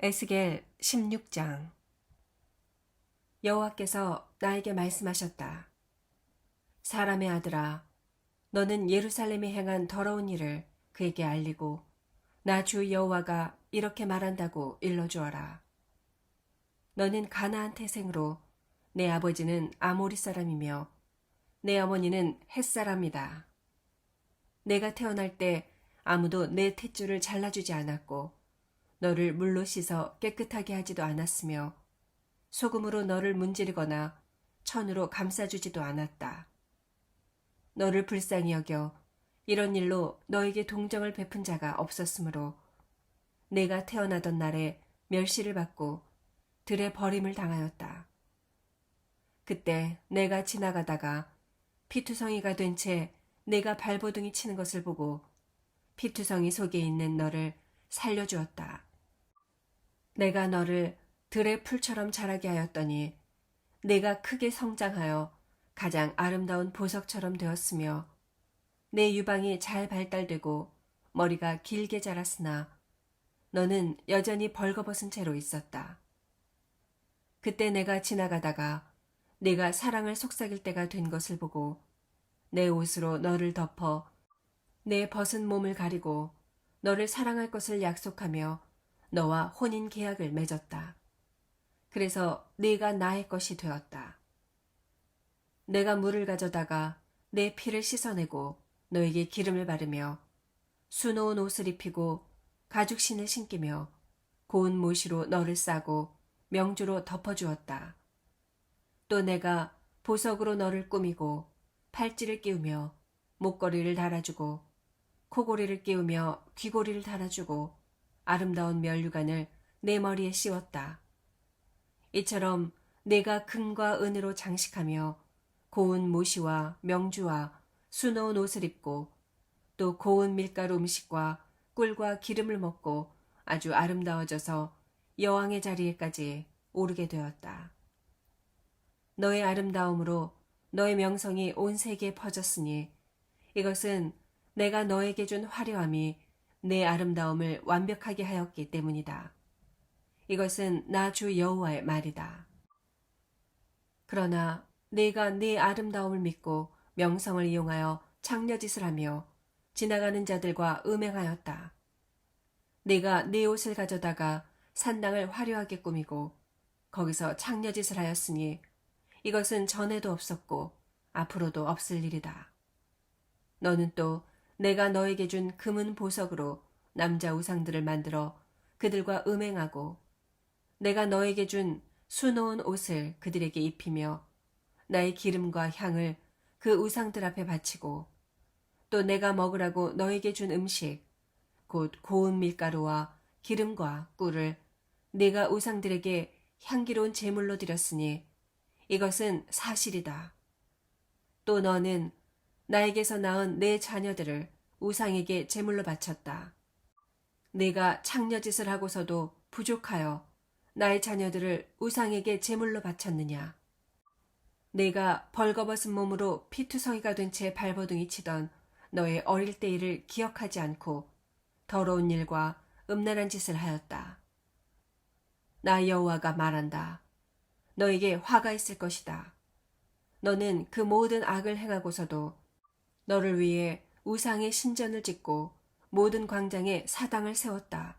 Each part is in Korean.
에스겔 16장. 여호와께서 나에게 말씀하셨다. 사람의 아들아, 너는 예루살렘이 행한 더러운 일을 그에게 알리고 나 주 여호와가 이렇게 말한다고 일러주어라. 너는 가나안 태생으로 내 아버지는 아모리 사람이며 내 어머니는 헷 사람이다. 내가 태어날 때 아무도 내 탯줄을 잘라주지 않았고 너를 물로 씻어 깨끗하게 하지도 않았으며 소금으로 너를 문지르거나 천으로 감싸주지도 않았다. 너를 불쌍히 여겨 이런 일로 너에게 동정을 베푼 자가 없었으므로 내가 태어나던 날에 멸시를 받고 들에 버림을 당하였다. 그때 내가 지나가다가 피투성이가 된 채 내가 발버둥이 치는 것을 보고 피투성이 속에 있는 너를 살려주었다. 내가 너를 들의 풀처럼 자라게 하였더니 내가 크게 성장하여 가장 아름다운 보석처럼 되었으며 내 유방이 잘 발달되고 머리가 길게 자랐으나 너는 여전히 벌거벗은 채로 있었다. 그때 내가 지나가다가 내가 사랑을 속삭일 때가 된 것을 보고 내 옷으로 너를 덮어 내 벗은 몸을 가리고 너를 사랑할 것을 약속하며 너와 혼인 계약을 맺었다. 그래서 네가 나의 것이 되었다. 내가 물을 가져다가 내 피를 씻어내고 너에게 기름을 바르며 수놓은 옷을 입히고 가죽신을 신기며 고운 모시로 너를 싸고 명주로 덮어주었다. 또 내가 보석으로 너를 꾸미고 팔찌를 끼우며 목걸이를 달아주고 코고리를 끼우며 귀고리를 달아주고 아름다운 면류관을 내 머리에 씌웠다. 이처럼 내가 금과 은으로 장식하며 고운 모시와 명주와 수놓은 옷을 입고 또 고운 밀가루 음식과 꿀과 기름을 먹고 아주 아름다워져서 여왕의 자리에까지 오르게 되었다. 너의 아름다움으로 너의 명성이 온 세계에 퍼졌으니 이것은 내가 너에게 준 화려함이 내 아름다움을 완벽하게 하였기 때문이다. 이것은 나 주 여호와의 말이다. 그러나 내가 네 아름다움을 믿고 명성을 이용하여 창녀짓을 하며 지나가는 자들과 음행하였다. 내가 네 옷을 가져다가 산당을 화려하게 꾸미고 거기서 창녀짓을 하였으니 이것은 전에도 없었고 앞으로도 없을 일이다. 너는 또 내가 너에게 준 금은 보석으로 남자 우상들을 만들어 그들과 음행하고 내가 너에게 준 수놓은 옷을 그들에게 입히며 나의 기름과 향을 그 우상들 앞에 바치고 또 내가 먹으라고 너에게 준 음식 곧 고운 밀가루와 기름과 꿀을 네가 우상들에게 향기로운 제물로 드렸으니 이것은 사실이다. 또 너는 나에게서 낳은 내 자녀들을 우상에게 제물로 바쳤다. 내가 창녀짓을 하고서도 부족하여 나의 자녀들을 우상에게 제물로 바쳤느냐? 내가 벌거벗은 몸으로 피투성이가 된 채 발버둥이 치던 너의 어릴 때 일을 기억하지 않고 더러운 일과 음란한 짓을 하였다. 나 여호와가 말한다. 너에게 화가 있을 것이다. 너는 그 모든 악을 행하고서도 너를 위해 우상의 신전을 짓고 모든 광장에 사당을 세웠다.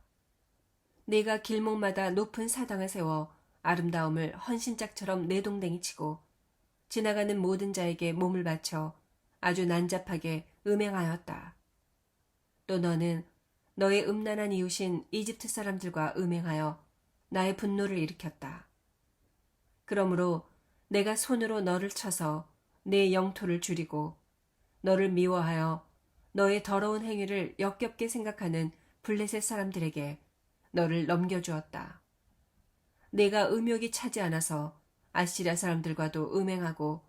네가 길목마다 높은 사당을 세워 아름다움을 헌신짝처럼 내동댕이 치고 지나가는 모든 자에게 몸을 바쳐 아주 난잡하게 음행하였다. 또 너는 너의 음란한 이웃인 이집트 사람들과 음행하여 나의 분노를 일으켰다. 그러므로 내가 손으로 너를 쳐서 내 영토를 줄이고 너를 미워하여 너의 더러운 행위를 역겹게 생각하는 블레셋 사람들에게 너를 넘겨주었다. 내가 음욕이 차지 않아서 아시리아 사람들과도 음행하고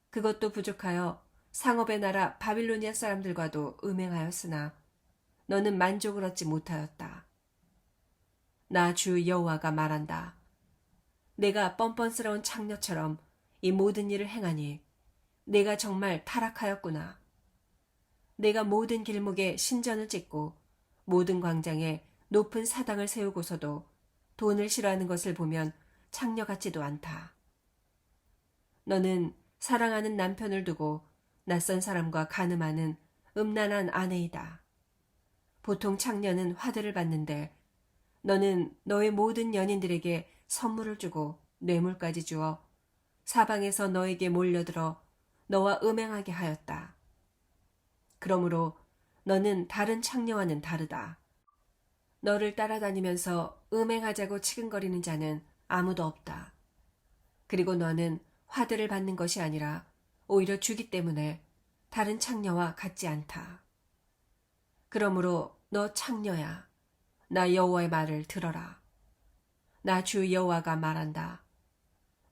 그것도 부족하여 상업의 나라 바빌로니아 사람들과도 음행하였으나 너는 만족을 얻지 못하였다. 나 주 여호와가 말한다. 내가 뻔뻔스러운 창녀처럼 이 모든 일을 행하니 내가 정말 타락하였구나. 내가 모든 길목에 신전을 짓고 모든 광장에 높은 사당을 세우고서도 돈을 싫어하는 것을 보면 창녀 같지도 않다. 너는 사랑하는 남편을 두고 낯선 사람과 간음하는 음란한 아내이다. 보통 창녀는 화들을 받는데 너는 너의 모든 연인들에게 선물을 주고 뇌물까지 주어 사방에서 너에게 몰려들어 너와 음행하게 하였다. 그러므로 너는 다른 창녀와는 다르다. 너를 따라다니면서 음행하자고 치근거리는 자는 아무도 없다. 그리고 너는 화들을 받는 것이 아니라 오히려 주기 때문에 다른 창녀와 같지 않다. 그러므로 너 창녀야. 나 여호와의 말을 들어라. 나 주 여호와가 말한다.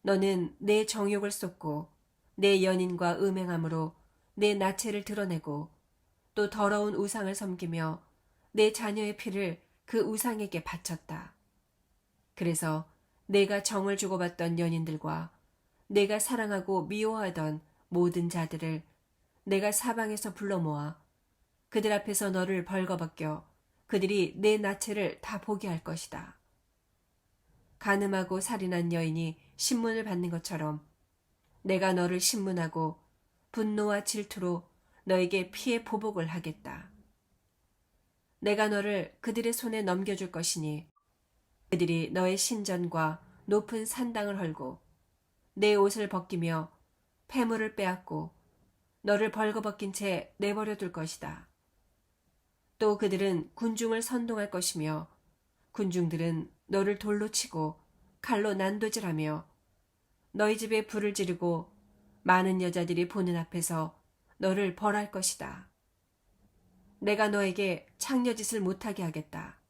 너는 내 정욕을 쏟고 내 연인과 음행함으로 내 나체를 드러내고 또 더러운 우상을 섬기며 내 자녀의 피를 그 우상에게 바쳤다. 그래서 내가 정을 주고받던 연인들과 내가 사랑하고 미워하던 모든 자들을 내가 사방에서 불러 모아 그들 앞에서 너를 벌거벗겨 그들이 내 나체를 다 보게 할 것이다. 간음하고 살인한 여인이 신문을 받는 것처럼 내가 너를 신문하고 분노와 질투로 너에게 피해 보복을 하겠다. 내가 너를 그들의 손에 넘겨줄 것이니 그들이 너의 신전과 높은 산당을 헐고 내 옷을 벗기며 폐물을 빼앗고 너를 벌거벗긴 채 내버려 둘 것이다. 또 그들은 군중을 선동할 것이며 군중들은 너를 돌로 치고 칼로 난도질하며 너희 집에 불을 지르고 많은 여자들이 보는 앞에서 너를 벌할 것이다. 내가 너에게 창녀짓을 못하게 하겠다.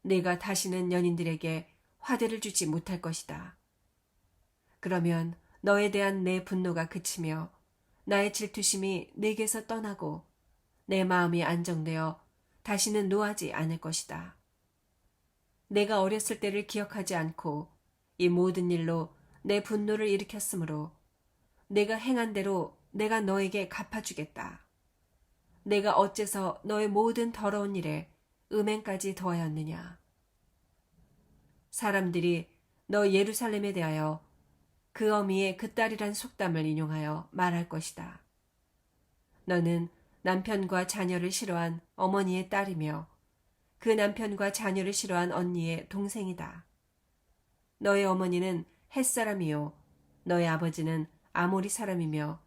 내가 다시는 연인들에게 화대를 주지 못할 것이다. 그러면 너에 대한 내 분노가 그치며 나의 질투심이 내게서 떠나고 내 마음이 안정되어 다시는 노하지 않을 것이다. 내가 어렸을 때를 기억하지 않고 이 모든 일로 내 분노를 일으켰으므로 내가 행한 대로 내가 너에게 갚아주겠다. 내가 어째서 너의 모든 더러운 일에 음행까지 더하였느냐. 사람들이 너 예루살렘에 대하여 그 어미의 그 딸이란 속담을 인용하여 말할 것이다. 너는 남편과 자녀를 싫어한 어머니의 딸이며 그 남편과 자녀를 싫어한 언니의 동생이다. 너의 어머니는 햇사람이요 너의 아버지는 아모리 사람이며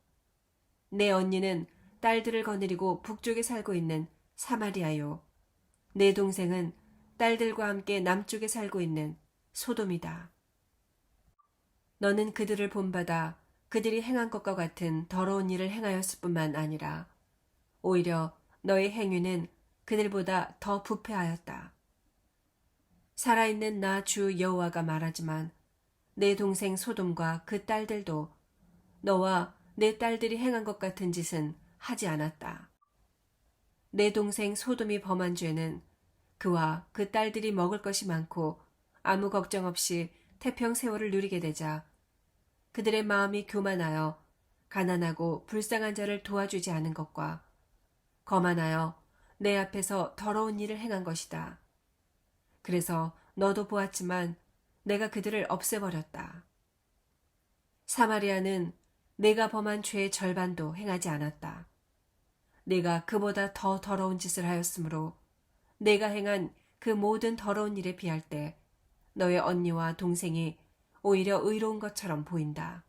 내 언니는 딸들을 거느리고 북쪽에 살고 있는 사마리아요 내 동생은 딸들과 함께 남쪽에 살고 있는 소돔이다. 너는 그들을 본받아 그들이 행한 것과 같은 더러운 일을 행하였을 뿐만 아니라 오히려 너의 행위는 그들보다 더 부패하였다. 살아있는 나 주 여호와가 말하지만 내 동생 소돔과 그 딸들도 너와 내 딸들이 행한 것 같은 짓은 하지 않았다. 내 동생 소돔이 범한 죄는 그와 그 딸들이 먹을 것이 많고 아무 걱정 없이 태평 세월을 누리게 되자 그들의 마음이 교만하여 가난하고 불쌍한 자를 도와주지 않은 것과 거만하여 내 앞에서 더러운 일을 행한 것이다. 그래서 너도 보았지만 내가 그들을 없애버렸다. 사마리아는 내가 범한 죄의 절반도 행하지 않았다. 내가 그보다 더 더러운 짓을 하였으므로 내가 행한 그 모든 더러운 일에 비할 때 너의 언니와 동생이 오히려 의로운 것처럼 보인다.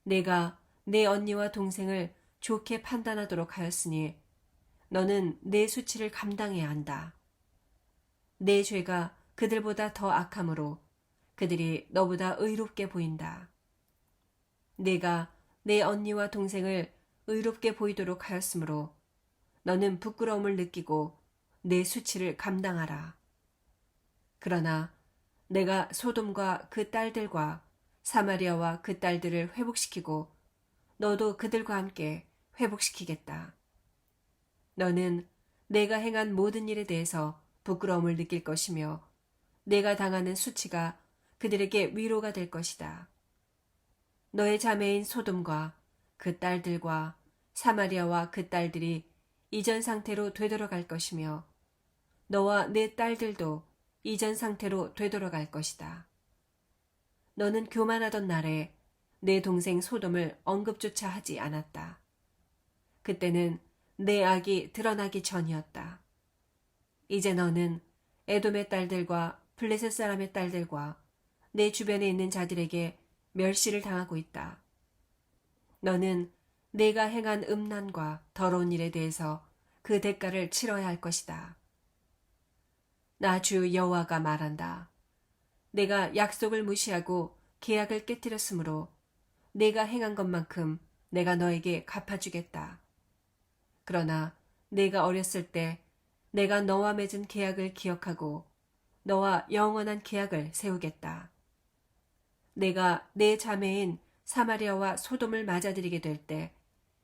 내가 내 언니와 동생을 좋게 판단하도록 하였으니 너는 내 수치를 감당해야 한다. 내 죄가 그들보다 더 악하므로 그들이 너보다 의롭게 보인다. 내가 내 언니와 동생을 의롭게 보이도록 하였으므로 너는 부끄러움을 느끼고 내 수치를 감당하라. 그러나 내가 소돔과 그 딸들과 사마리아와 그 딸들을 회복시키고 너도 그들과 함께 회복시키겠다. 너는 내가 행한 모든 일에 대해서 부끄러움을 느낄 것이며 내가 당하는 수치가 그들에게 위로가 될 것이다. 너의 자매인 소돔과 그 딸들과 사마리아와 그 딸들이 이전 상태로 되돌아갈 것이며 너와 내 딸들도 이전 상태로 되돌아갈 것이다. 너는 교만하던 날에 내 동생 소돔을 언급조차 하지 않았다. 그때는 내 악이 드러나기 전이었다. 이제 너는 에돔의 딸들과 블레셋 사람의 딸들과 내 주변에 있는 자들에게 멸시를 당하고 있다. 너는 내가 행한 음란과 더러운 일에 대해서 그 대가를 치러야 할 것이다. 나 주 여호와가 말한다. 내가 약속을 무시하고 계약을 깨뜨렸으므로 내가 행한 것만큼 내가 너에게 갚아주겠다. 그러나 내가 어렸을 때 내가 너와 맺은 계약을 기억하고 너와 영원한 계약을 세우겠다. 내가 내 자매인 사마리아와 소돔을 맞아들이게 될 때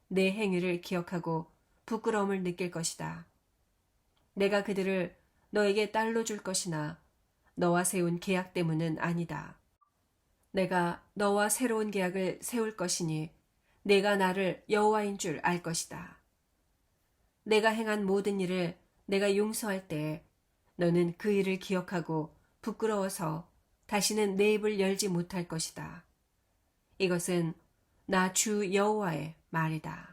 내 행위를 기억하고 부끄러움을 느낄 것이다. 내가 그들을 너에게 딸로 줄 것이나 너와 세운 계약 때문은 아니다. 내가 너와 새로운 계약을 세울 것이니 내가 나를 여호와인 줄 알 것이다. 내가 행한 모든 일을 내가 용서할 때에 너는 그 일을 기억하고 부끄러워서 다시는 내 입을 열지 못할 것이다. 이것은 나 주 여호와의 말이다.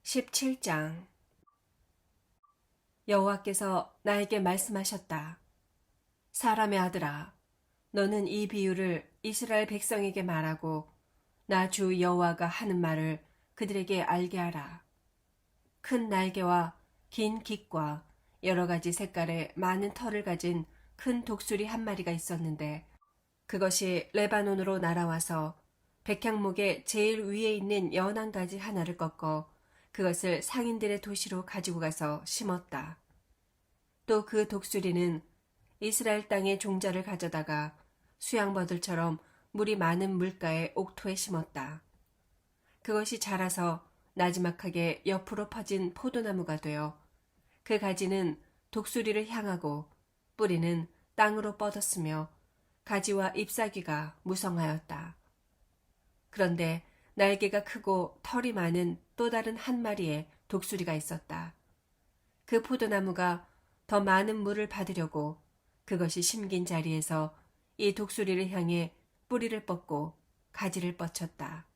17장 여호와께서 나에게 말씀하셨다. 사람의 아들아, 너는 이 비유를 이스라엘 백성에게 말하고 나 주 여호와가 하는 말을 그들에게 알게 하라. 큰 날개와 긴 깃과 여러 가지 색깔의 많은 털을 가진 큰 독수리 한 마리가 있었는데 그것이 레바논으로 날아와서 백향목의 제일 위에 있는 연한 가지 하나를 꺾어 그것을 상인들의 도시로 가지고 가서 심었다. 또 그 독수리는 이스라엘 땅의 종자를 가져다가 수양버들처럼 물이 많은 물가의 옥토에 심었다. 그것이 자라서 나지막하게 옆으로 퍼진 포도나무가 되어 그 가지는 독수리를 향하고 뿌리는 땅으로 뻗었으며 가지와 잎사귀가 무성하였다. 그런데 날개가 크고 털이 많은 또 다른 한 마리의 독수리가 있었다. 그 포도나무가 더 많은 물을 받으려고 그것이 심긴 자리에서 이 독수리를 향해 뿌리를 뻗고 가지를 뻗쳤다.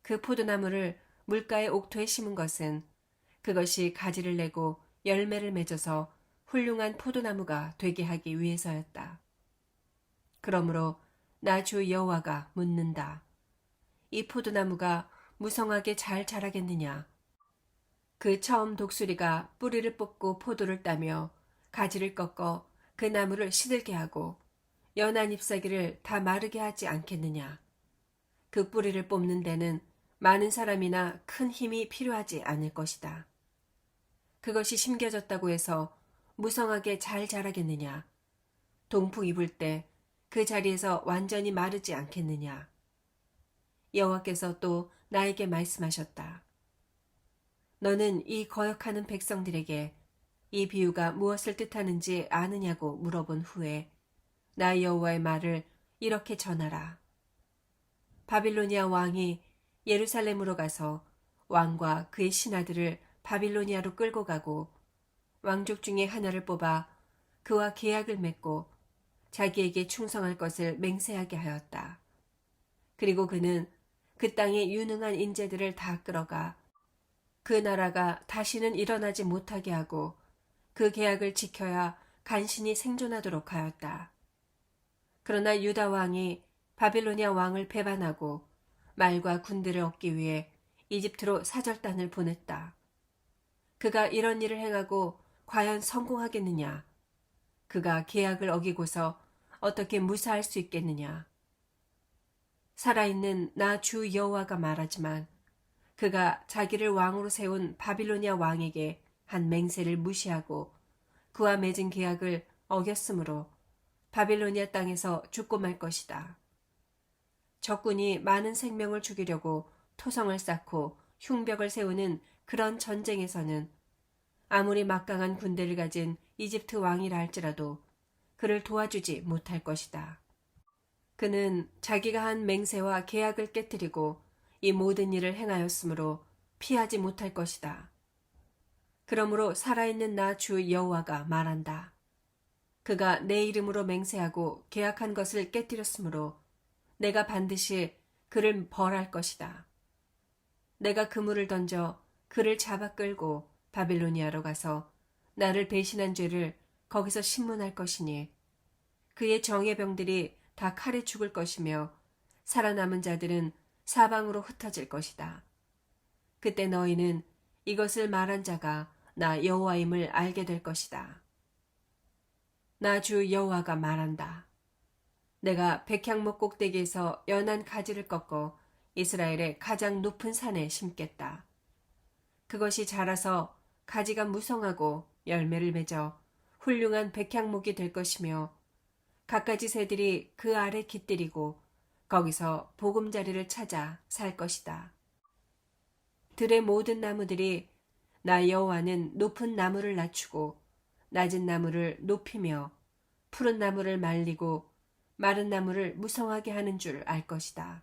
그 포도나무를 물가의 옥토에 심은 것은 그것이 가지를 내고 열매를 맺어서 훌륭한 포도나무가 되게 하기 위해서였다. 그러므로 나 주 여호와가 묻는다. 이 포도나무가 무성하게 잘 자라겠느냐? 그 처음 독수리가 뿌리를 뽑고 포도를 따며 가지를 꺾어 그 나무를 시들게 하고 연한 잎사귀를 다 마르게 하지 않겠느냐? 그 뿌리를 뽑는 데는 많은 사람이나 큰 힘이 필요하지 않을 것이다. 그것이 심겨졌다고 해서 무성하게 잘 자라겠느냐? 동풍이 불 때 그 자리에서 완전히 마르지 않겠느냐? 여호와께서 또 나에게 말씀하셨다. 너는 이 거역하는 백성들에게 이 비유가 무엇을 뜻하는지 아느냐고 물어본 후에 나 여호와의 말을 이렇게 전하라. 바빌로니아 왕이 예루살렘으로 가서 왕과 그의 신하들을 바빌로니아로 끌고 가고 왕족 중에 하나를 뽑아 그와 계약을 맺고 자기에게 충성할 것을 맹세하게 하였다. 그리고 그는 그 땅의 유능한 인재들을 다 끌어가 그 나라가 다시는 일어나지 못하게 하고 그 계약을 지켜야 간신히 생존하도록 하였다. 그러나 유다 왕이 바빌로니아 왕을 배반하고 말과 군대를 얻기 위해 이집트로 사절단을 보냈다. 그가 이런 일을 행하고 과연 성공하겠느냐? 그가 계약을 어기고서 어떻게 무사할 수 있겠느냐? 살아있는 나 주 여호와가 말하지만 그가 자기를 왕으로 세운 바빌로니아 왕에게 한 맹세를 무시하고 그와 맺은 계약을 어겼으므로 바빌로니아 땅에서 죽고 말 것이다. 적군이 많은 생명을 죽이려고 토성을 쌓고 흉벽을 세우는 그런 전쟁에서는 아무리 막강한 군대를 가진 이집트 왕이라 할지라도 그를 도와주지 못할 것이다. 그는 자기가 한 맹세와 계약을 깨뜨리고 이 모든 일을 행하였으므로 피하지 못할 것이다. 그러므로 살아있는 나 주 여호와가 말한다. 그가 내 이름으로 맹세하고 계약한 것을 깨뜨렸으므로 내가 반드시 그를 벌할 것이다. 내가 그물을 던져 그를 잡아 끌고 바빌로니아로 가서 나를 배신한 죄를 거기서 신문할 것이니 그의 정예 병들이 다 칼에 죽을 것이며 살아남은 자들은 사방으로 흩어질 것이다. 그때 너희는 이것을 말한 자가 나 여호와임을 알게 될 것이다. 나 주 여호와가 말한다. 내가 백향목 꼭대기에서 연한 가지를 꺾어 이스라엘의 가장 높은 산에 심겠다. 그것이 자라서 가지가 무성하고 열매를 맺어 훌륭한 백향목이 될 것이며 갖가지 새들이 그 아래 깃들이고 거기서 보금자리를 찾아 살 것이다. 들의 모든 나무들이 나 여호와는 높은 나무를 낮추고 낮은 나무를 높이며 푸른 나무를 말리고 마른 나무를 무성하게 하는 줄 알 것이다.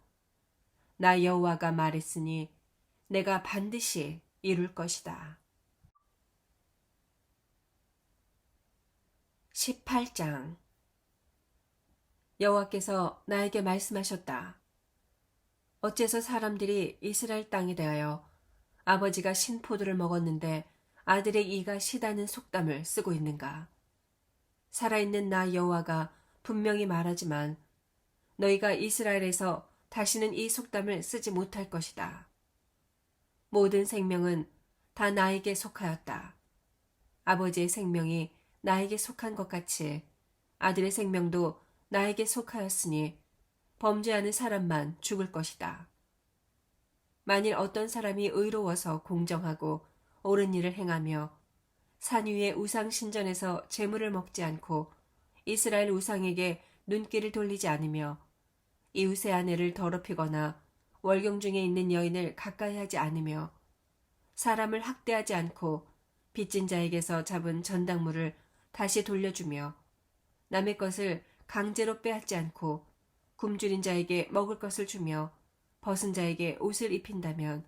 나 여호와가 말했으니 내가 반드시 이룰 것이다. 18장 여호와께서 나에게 말씀하셨다. 어째서 사람들이 이스라엘 땅에 대하여 아버지가 신포도를 먹었는데 아들의 이가 시다는 속담을 쓰고 있는가? 살아있는 나 여호와가 분명히 말하지만 너희가 이스라엘에서 다시는 이 속담을 쓰지 못할 것이다. 모든 생명은 다 나에게 속하였다. 아버지의 생명이 나에게 속한 것 같이 아들의 생명도 나에게 속하였으니 범죄하는 사람만 죽을 것이다. 만일 어떤 사람이 의로워서 공정하고 옳은 일을 행하며 산 위의 우상 신전에서 재물을 먹지 않고 이스라엘 우상에게 눈길을 돌리지 않으며 이웃의 아내를 더럽히거나 월경 중에 있는 여인을 가까이 하지 않으며 사람을 학대하지 않고 빚진 자에게서 잡은 전당물을 다시 돌려주며 남의 것을 강제로 빼앗지 않고 굶주린 자에게 먹을 것을 주며 벗은 자에게 옷을 입힌다면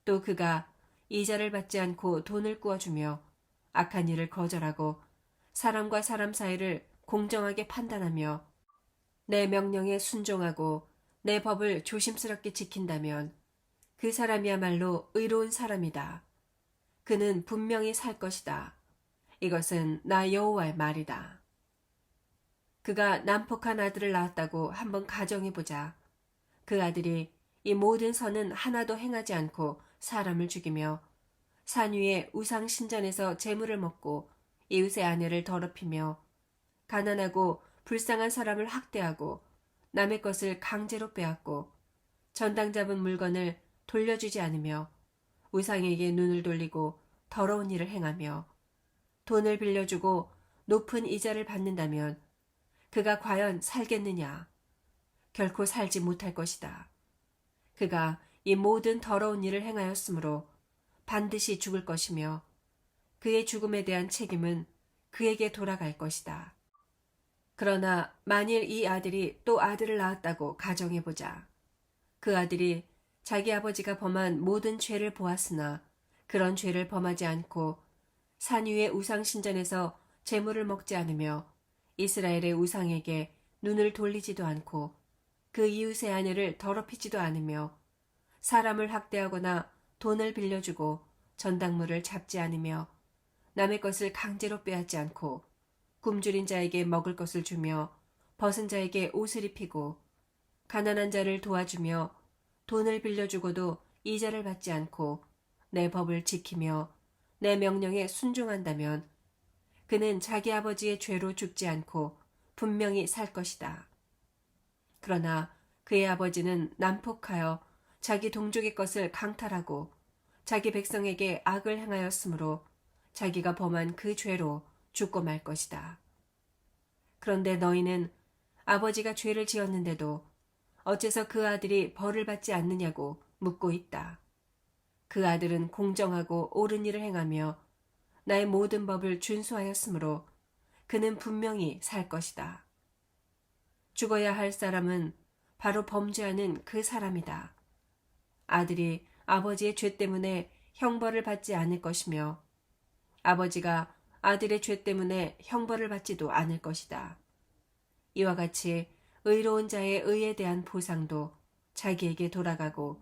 또 그가 이자를 받지 않고 돈을 꾸어주며 악한 일을 거절하고 사람과 사람 사이를 공정하게 판단하며 내 명령에 순종하고 내 법을 조심스럽게 지킨다면 그 사람이야말로 의로운 사람이다. 그는 분명히 살 것이다. 이것은 나 여호와의 말이다. 그가 난폭한 아들을 낳았다고 한번 가정해보자. 그 아들이 이 모든 선은 하나도 행하지 않고 사람을 죽이며 산 위에 우상 신전에서 재물을 먹고 이웃의 아내를 더럽히며 가난하고 불쌍한 사람을 학대하고 남의 것을 강제로 빼앗고 전당 잡은 물건을 돌려주지 않으며 우상에게 눈을 돌리고 더러운 일을 행하며 돈을 빌려주고 높은 이자를 받는다면 그가 과연 살겠느냐? 결코 살지 못할 것이다. 그가 이 모든 더러운 일을 행하였으므로 반드시 죽을 것이며 그의 죽음에 대한 책임은 그에게 돌아갈 것이다. 그러나 만일 이 아들이 또 아들을 낳았다고 가정해보자. 그 아들이 자기 아버지가 범한 모든 죄를 보았으나 그런 죄를 범하지 않고 산 위의 우상신전에서 재물을 먹지 않으며 이스라엘의 우상에게 눈을 돌리지도 않고 그 이웃의 아내를 더럽히지도 않으며 사람을 학대하거나 돈을 빌려주고 전당물을 잡지 않으며 남의 것을 강제로 빼앗지 않고 굶주린 자에게 먹을 것을 주며 벗은 자에게 옷을 입히고 가난한 자를 도와주며 돈을 빌려주고도 이자를 받지 않고 내 법을 지키며 내 명령에 순종한다면 그는 자기 아버지의 죄로 죽지 않고 분명히 살 것이다. 그러나 그의 아버지는 난폭하여 자기 동족의 것을 강탈하고 자기 백성에게 악을 행하였으므로 자기가 범한 그 죄로 죽고 말 것이다. 그런데 너희는 아버지가 죄를 지었는데도 어째서 그 아들이 벌을 받지 않느냐고 묻고 있다. 그 아들은 공정하고 옳은 일을 행하며 나의 모든 법을 준수하였으므로 그는 분명히 살 것이다. 죽어야 할 사람은 바로 범죄하는 그 사람이다. 아들이 아버지의 죄 때문에 형벌을 받지 않을 것이며 아버지가 아들의 죄 때문에 형벌을 받지도 않을 것이다. 이와 같이 의로운 자의 의에 대한 보상도 자기에게 돌아가고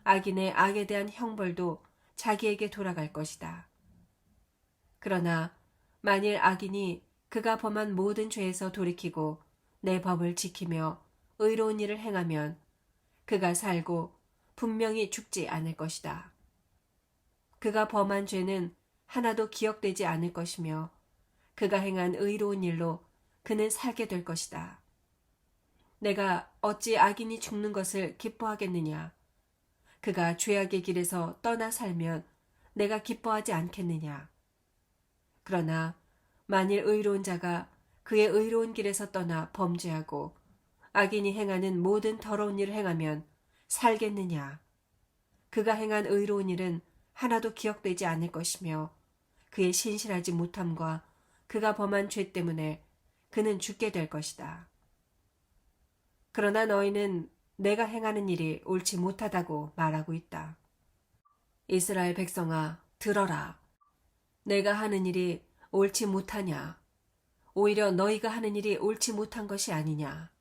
악인의 악에 대한 형벌도 자기에게 돌아갈 것이다. 그러나 만일 악인이 그가 범한 모든 죄에서 돌이키고 내 법을 지키며 의로운 일을 행하면 그가 살고 분명히 죽지 않을 것이다. 그가 범한 죄는 하나도 기억되지 않을 것이며 그가 행한 의로운 일로 그는 살게 될 것이다. 내가 어찌 악인이 죽는 것을 기뻐하겠느냐? 그가 죄악의 길에서 떠나 살면 내가 기뻐하지 않겠느냐? 그러나 만일 의로운 자가 그의 의로운 길에서 떠나 범죄하고 악인이 행하는 모든 더러운 일을 행하면 살겠느냐? 그가 행한 의로운 일은 하나도 기억되지 않을 것이며 그의 신실하지 못함과 그가 범한 죄 때문에 그는 죽게 될 것이다. 그러나 너희는 내가 행하는 일이 옳지 못하다고 말하고 있다. 이스라엘 백성아, 들어라. 내가 하는 일이 옳지 못하냐? 오히려 너희가 하는 일이 옳지 못한 것이 아니냐?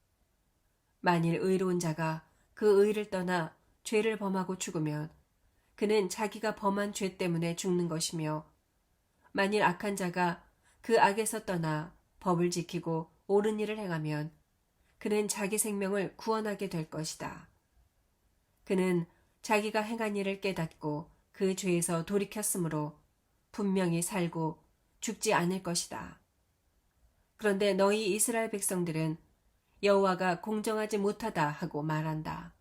만일 의로운 자가 그 의를 떠나 죄를 범하고 죽으면 그는 자기가 범한 죄 때문에 죽는 것이며 만일 악한 자가 그 악에서 떠나 법을 지키고 옳은 일을 행하면 그는 자기 생명을 구원하게 될 것이다. 그는 자기가 행한 일을 깨닫고 그 죄에서 돌이켰으므로 분명히 살고 죽지 않을 것이다. 그런데 너희 이스라엘 백성들은 여호와가 공정하지 못하다 하고 말한다.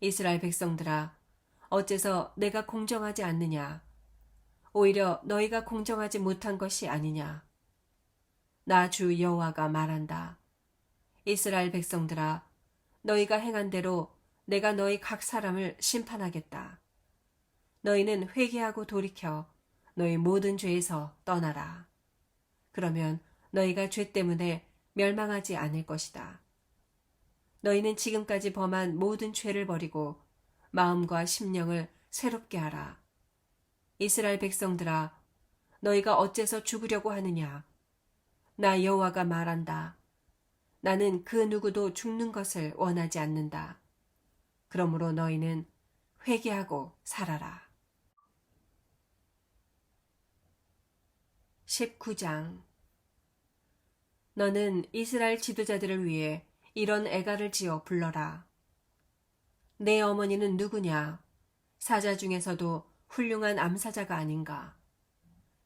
이스라엘 백성들아, 어째서 내가 공정하지 않느냐? 오히려 너희가 공정하지 못한 것이 아니냐? 나 주 여호와가 말한다. 이스라엘 백성들아, 너희가 행한 대로 내가 너희 각 사람을 심판하겠다. 너희는 회개하고 돌이켜 너희 모든 죄에서 떠나라. 그러면 너희가 죄 때문에 멸망하지 않을 것이다. 너희는 지금까지 범한 모든 죄를 버리고 마음과 심령을 새롭게 하라. 이스라엘 백성들아, 너희가 어째서 죽으려고 하느냐? 나 여호와가 말한다. 나는 그 누구도 죽는 것을 원하지 않는다. 그러므로 너희는 회개하고 살아라. 19장. 너는 이스라엘 지도자들을 위해 이런 애가를 지어 불러라. 내 어머니는 누구냐? 사자 중에서도 훌륭한 암사자가 아닌가?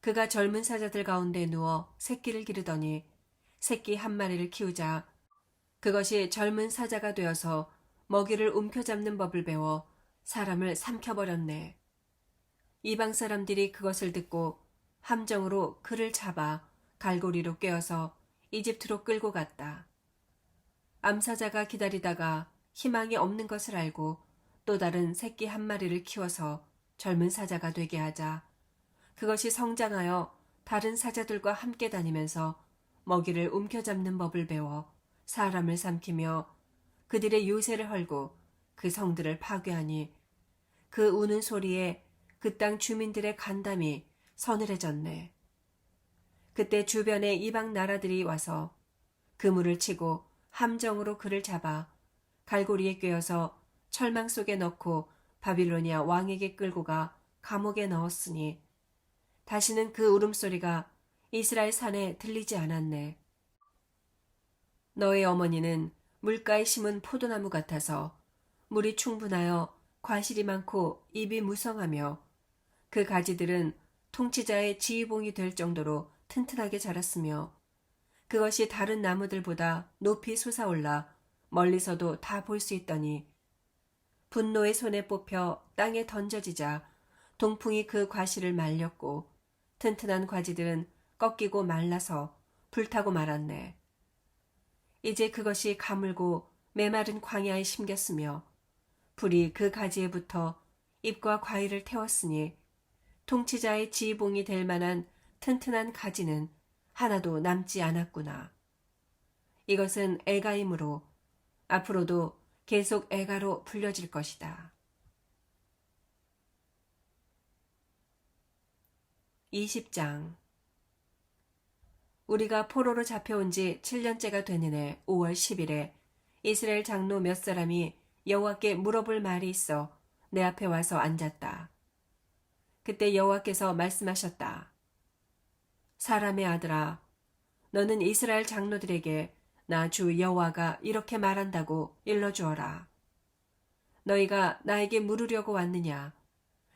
그가 젊은 사자들 가운데 누워 새끼를 기르더니 새끼 한 마리를 키우자 그것이 젊은 사자가 되어서 먹이를 움켜잡는 법을 배워 사람을 삼켜버렸네. 이방 사람들이 그것을 듣고 함정으로 그를 잡아 갈고리로 꿰어서 이집트로 끌고 갔다. 암사자가 기다리다가 희망이 없는 것을 알고 또 다른 새끼 한 마리를 키워서 젊은 사자가 되게 하자 그것이 성장하여 다른 사자들과 함께 다니면서 먹이를 움켜잡는 법을 배워 사람을 삼키며 그들의 요새를 헐고 그 성들을 파괴하니 그 우는 소리에 그 땅 주민들의 간담이 서늘해졌네. 그때 주변의 이방 나라들이 와서 그물을 치고 함정으로 그를 잡아 갈고리에 꿰어서 철망 속에 넣고 바빌로니아 왕에게 끌고 가 감옥에 넣었으니 다시는 그 울음소리가 이스라엘 산에 들리지 않았네. 너의 어머니는 물가에 심은 포도나무 같아서 물이 충분하여 과실이 많고 잎이 무성하며 그 가지들은 통치자의 지휘봉이 될 정도로 튼튼하게 자랐으며 그것이 다른 나무들보다 높이 솟아올라 멀리서도 다 볼 수 있더니 분노의 손에 뽑혀 땅에 던져지자 동풍이 그 과실을 말렸고 튼튼한 과지들은 꺾이고 말라서 불타고 말았네. 이제 그것이 가물고 메마른 광야에 심겼으며 불이 그 가지에 붙어 잎과 과일을 태웠으니 통치자의 지휘봉이 될 만한 튼튼한 가지는 하나도 남지 않았구나. 이것은 애가이므로 앞으로도 계속 애가로 불려질 것이다. 20장. 우리가 포로로 잡혀온 지 7년째가 되는 해 5월 10일에 이스라엘 장로 몇 사람이 여호와께 물어볼 말이 있어 내 앞에 와서 앉았다. 그때 여호와께서 말씀하셨다. 사람의 아들아, 너는 이스라엘 장로들에게 나 주 여호와가 이렇게 말한다고 일러주어라. 너희가 나에게 물으려고 왔느냐?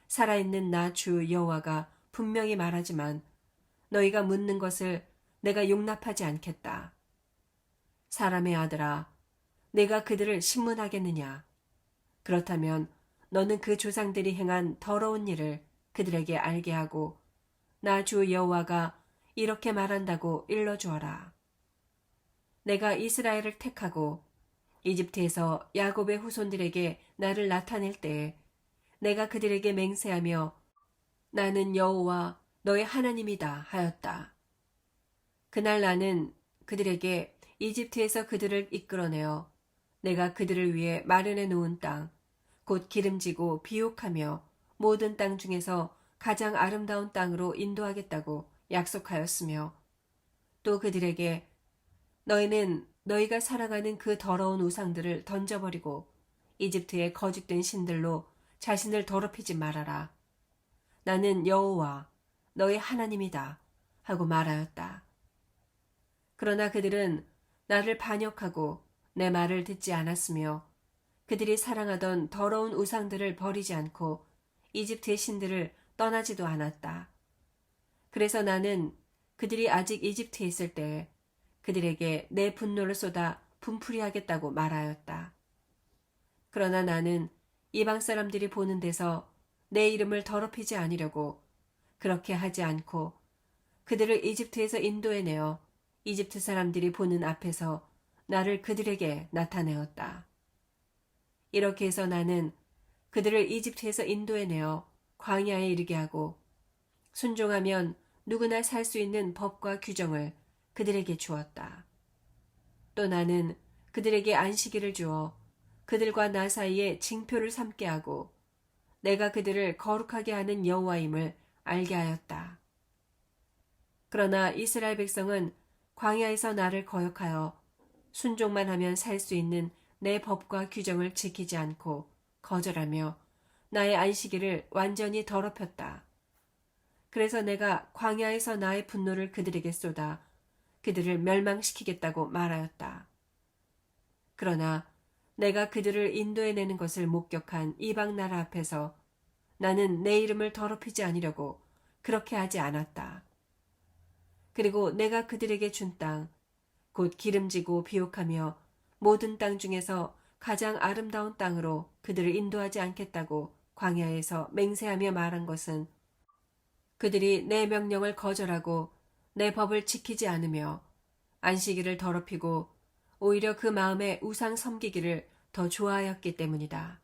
살아있는 나 주 여호와가 분명히 말하지만 너희가 묻는 것을 내가 용납하지 않겠다. 사람의 아들아, 내가 그들을 신문하겠느냐? 그렇다면 너는 그 조상들이 행한 더러운 일을 그들에게 알게 하고 나 주 여호와가 이렇게 말한다고 일러주어라. 내가 이스라엘을 택하고 이집트에서 야곱의 후손들에게 나를 나타낼 때에 내가 그들에게 맹세하며 나는 여호와 너의 하나님이다 하였다. 그날 나는 그들에게 이집트에서 그들을 이끌어내어 내가 그들을 위해 마련해 놓은 땅, 곧 기름지고 비옥하며 모든 땅 중에서 가장 아름다운 땅으로 인도하겠다고 약속하였으며 또 그들에게 너희는 너희가 사랑하는 그 더러운 우상들을 던져버리고 이집트의 거짓된 신들로 자신을 더럽히지 말아라. 나는 여호와 너의 하나님이다 하고 말하였다. 그러나 그들은 나를 반역하고 내 말을 듣지 않았으며 그들이 사랑하던 더러운 우상들을 버리지 않고 이집트의 신들을 떠나지도 않았다. 그래서 나는 그들이 아직 이집트에 있을 때 그들에게 내 분노를 쏟아 분풀이하겠다고 말하였다. 그러나 나는 이방 사람들이 보는 데서 내 이름을 더럽히지 아니려고 그렇게 하지 않고 그들을 이집트에서 인도해내어 이집트 사람들이 보는 앞에서 나를 그들에게 나타내었다. 이렇게 해서 나는 그들을 이집트에서 인도해내어 광야에 이르게 하고 순종하면 누구나 살 수 있는 법과 규정을 그들에게 주었다. 또 나는 그들에게 안식일을 주어 그들과 나 사이에 징표를 삼게 하고 내가 그들을 거룩하게 하는 여호와임을 알게 하였다. 그러나 이스라엘 백성은 광야에서 나를 거역하여 순종만 하면 살 수 있는 내 법과 규정을 지키지 않고 거절하며 나의 안식일을 완전히 더럽혔다. 그래서 내가 광야에서 나의 분노를 그들에게 쏟아 그들을 멸망시키겠다고 말하였다. 그러나 내가 그들을 인도해내는 것을 목격한 이방 나라 앞에서 나는 내 이름을 더럽히지 아니려고 그렇게 하지 않았다. 그리고 내가 그들에게 준 땅, 곧 기름지고 비옥하며 모든 땅 중에서 가장 아름다운 땅으로 그들을 인도하지 않겠다고 광야에서 맹세하며 말한 것은 그들이 내 명령을 거절하고 내 법을 지키지 않으며 안식일을 더럽히고 오히려 그 마음에 우상 섬기기를 더 좋아하였기 때문이다.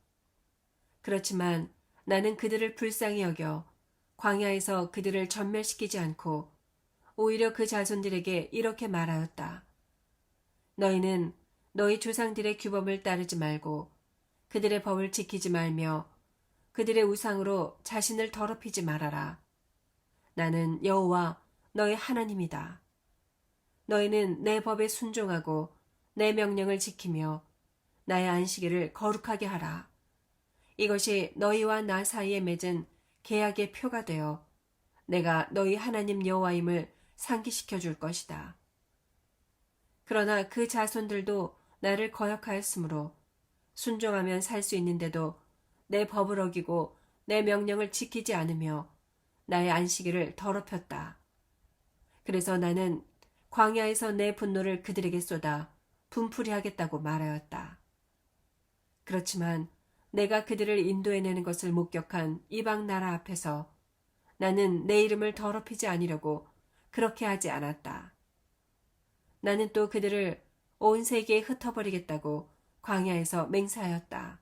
그렇지만 나는 그들을 불쌍히 여겨 광야에서 그들을 전멸시키지 않고 오히려 그 자손들에게 이렇게 말하였다. 너희는 너희 조상들의 규범을 따르지 말고 그들의 법을 지키지 말며 그들의 우상으로 자신을 더럽히지 말아라. 나는 여호와 너의 하나님이다. 너희는 내 법에 순종하고 내 명령을 지키며 나의 안식일을 거룩하게 하라. 이것이 너희와 나 사이에 맺은 계약의 표가 되어 내가 너희 하나님 여호와임을 상기시켜 줄 것이다. 그러나 그 자손들도 나를 거역하였으므로 순종하면 살 수 있는데도 내 법을 어기고 내 명령을 지키지 않으며 나의 안식일을 더럽혔다. 그래서 나는 광야에서 내 분노를 그들에게 쏟아 분풀이 하겠다고 말하였다. 그렇지만 내가 그들을 인도해내는 것을 목격한 이방 나라 앞에서 나는 내 이름을 더럽히지 아니려고 그렇게 하지 않았다. 나는 또 그들을 온 세계에 흩어버리겠다고 광야에서 맹세하였다.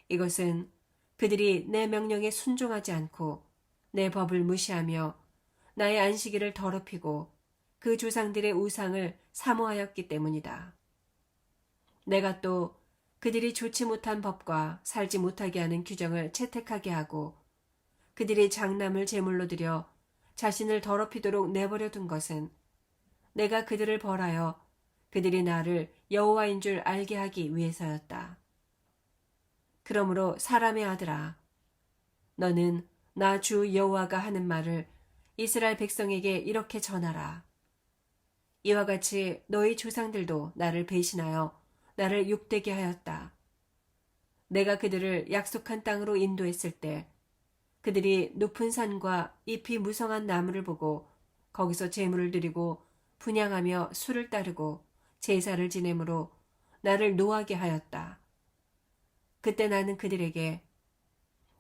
이것은 그들이 내 명령에 순종하지 않고 내 법을 무시하며 나의 안식일을 더럽히고 그 조상들의 우상을 사모하였기 때문이다. 내가 또 그들이 좋지 못한 법과 살지 못하게 하는 규정을 채택하게 하고 그들이 장남을 제물로 드려 자신을 더럽히도록 내버려 둔 것은 내가 그들을 벌하여 그들이 나를 여호와인 줄 알게 하기 위해서였다. 그러므로 사람의 아들아, 너는 나 주 여호와가 하는 말을 이스라엘 백성에게 이렇게 전하라. 이와 같이 너희 조상들도 나를 배신하여 나를 욕되게 하였다. 내가 그들을 약속한 땅으로 인도했을 때 그들이 높은 산과 잎이 무성한 나무를 보고 거기서 제물을 드리고 분향하며 술을 따르고 제사를 지내므로 나를 노하게 하였다. 그때 나는 그들에게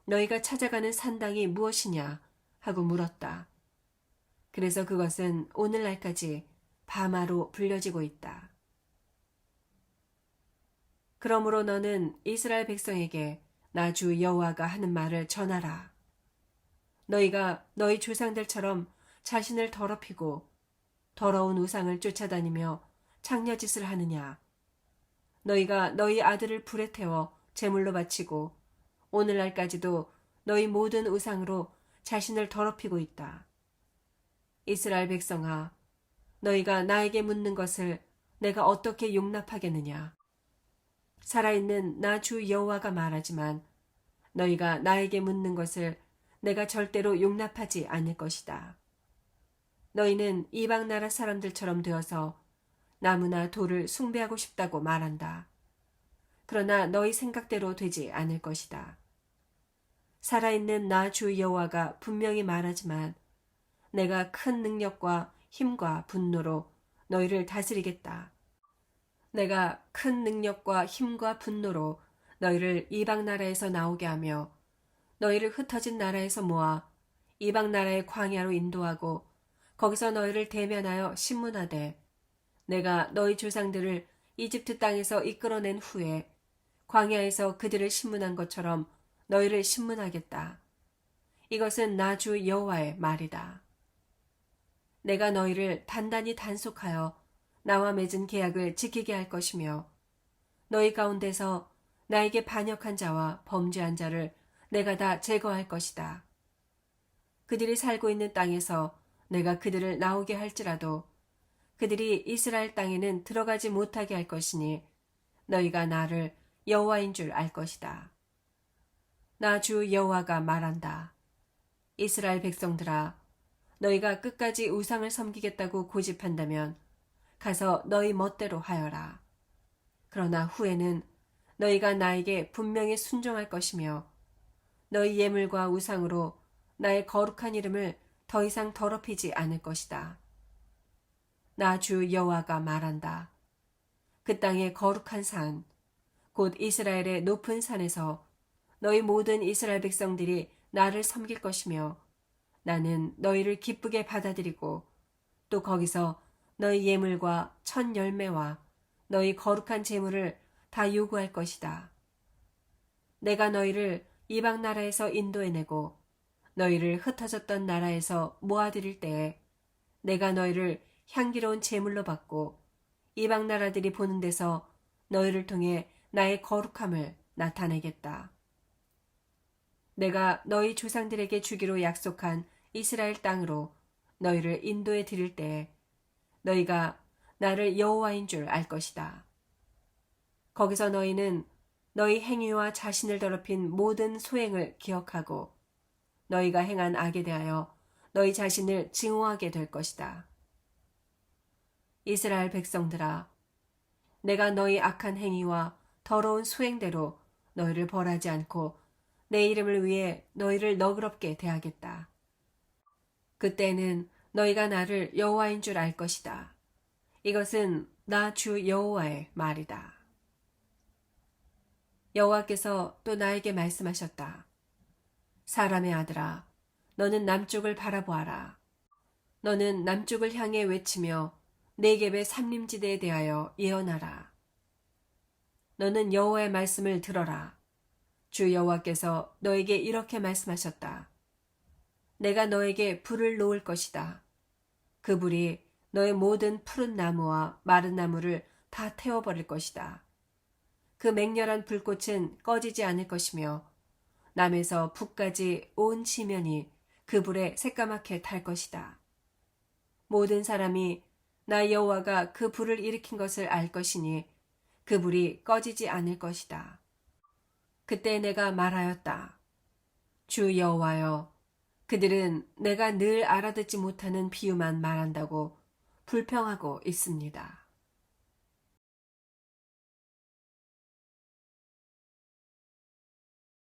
너희가 찾아가는 산당이 무엇이냐 하고 물었다. 그래서 그것은 오늘날까지 바마로 불려지고 있다. 그러므로 너는 이스라엘 백성에게 나 주 여호와가 하는 말을 전하라. 너희가 너희 조상들처럼 자신을 더럽히고 더러운 우상을 쫓아다니며 창녀짓을 하느냐. 너희가 너희 아들을 불에 태워 제물로 바치고 오늘날까지도 너희 모든 우상으로 자신을 더럽히고 있다. 이스라엘 백성아, 너희가 나에게 묻는 것을 내가 어떻게 용납하겠느냐. 살아있는 나 주 여호와가 말하지만 너희가 나에게 묻는 것을 내가 절대로 용납하지 않을 것이다. 너희는 이방 나라 사람들처럼 되어서 나무나 돌을 숭배하고 싶다고 말한다. 그러나 너희 생각대로 되지 않을 것이다. 살아있는 나 주 여호와가 분명히 말하지만 내가 큰 능력과 힘과 분노로 너희를 다스리겠다. 내가 큰 능력과 힘과 분노로 너희를 이방 나라에서 나오게 하며 너희를 흩어진 나라에서 모아 이방 나라의 광야로 인도하고 거기서 너희를 대면하여 신문하되 내가 너희 조상들을 이집트 땅에서 이끌어낸 후에 광야에서 그들을 신문한 것처럼 너희를 신문하겠다. 이것은 나 주 여호와의 말이다. 내가 너희를 단단히 단속하여 나와 맺은 계약을 지키게 할 것이며 너희 가운데서 나에게 반역한 자와 범죄한 자를 내가 다 제거할 것이다. 그들이 살고 있는 땅에서 내가 그들을 나오게 할지라도 그들이 이스라엘 땅에는 들어가지 못하게 할 것이니 너희가 나를 여호와인 줄 알 것이다. 나 주 여호와가 말한다. 이스라엘 백성들아, 너희가 끝까지 우상을 섬기겠다고 고집한다면 가서 너희 멋대로 하여라. 그러나 후에는 너희가 나에게 분명히 순종할 것이며 너희 예물과 우상으로 나의 거룩한 이름을 더 이상 더럽히지 않을 것이다. 나 주 여호와가 말한다. 그 땅의 거룩한 산, 곧 이스라엘의 높은 산에서 너희 모든 이스라엘 백성들이 나를 섬길 것이며 나는 너희를 기쁘게 받아들이고 또 거기서 너희 예물과 첫 열매와 너희 거룩한 제물을 다 요구할 것이다. 내가 너희를 이방 나라에서 인도해내고 너희를 흩어졌던 나라에서 모아들일 때에 내가 너희를 향기로운 제물로 받고 이방 나라들이 보는 데서 너희를 통해 나의 거룩함을 나타내겠다. 내가 너희 조상들에게 주기로 약속한 이스라엘 땅으로 너희를 인도해 드릴 때에 너희가 나를 여호와인 줄 알 것이다. 거기서 너희는 너희 행위와 자신을 더럽힌 모든 소행을 기억하고 너희가 행한 악에 대하여 너희 자신을 증오하게 될 것이다. 이스라엘 백성들아, 내가 너희 악한 행위와 더러운 수행대로 너희를 벌하지 않고 내 이름을 위해 너희를 너그럽게 대하겠다. 그때는 너희가 나를 여호와인 줄 알 것이다. 이것은 나 주 여호와의 말이다. 여호와께서 또 나에게 말씀하셨다. 사람의 아들아, 너는 남쪽을 바라보아라. 너는 남쪽을 향해 외치며 네겝의 산림지대에 대하여 예언하라. 너는 여호와의 말씀을 들어라. 주 여호와께서 너에게 이렇게 말씀하셨다. 내가 너에게 불을 놓을 것이다. 그 불이 너의 모든 푸른 나무와 마른 나무를 다 태워버릴 것이다. 그 맹렬한 불꽃은 꺼지지 않을 것이며 남에서 북까지 온 지면이 그 불에 새까맣게 탈 것이다. 모든 사람이 나 여호와가 그 불을 일으킨 것을 알 것이니 그 불이 꺼지지 않을 것이다. 그때 내가 말하였다. 주 여호와여, 그들은 내가 늘 알아듣지 못하는 비유만 말한다고 불평하고 있습니다.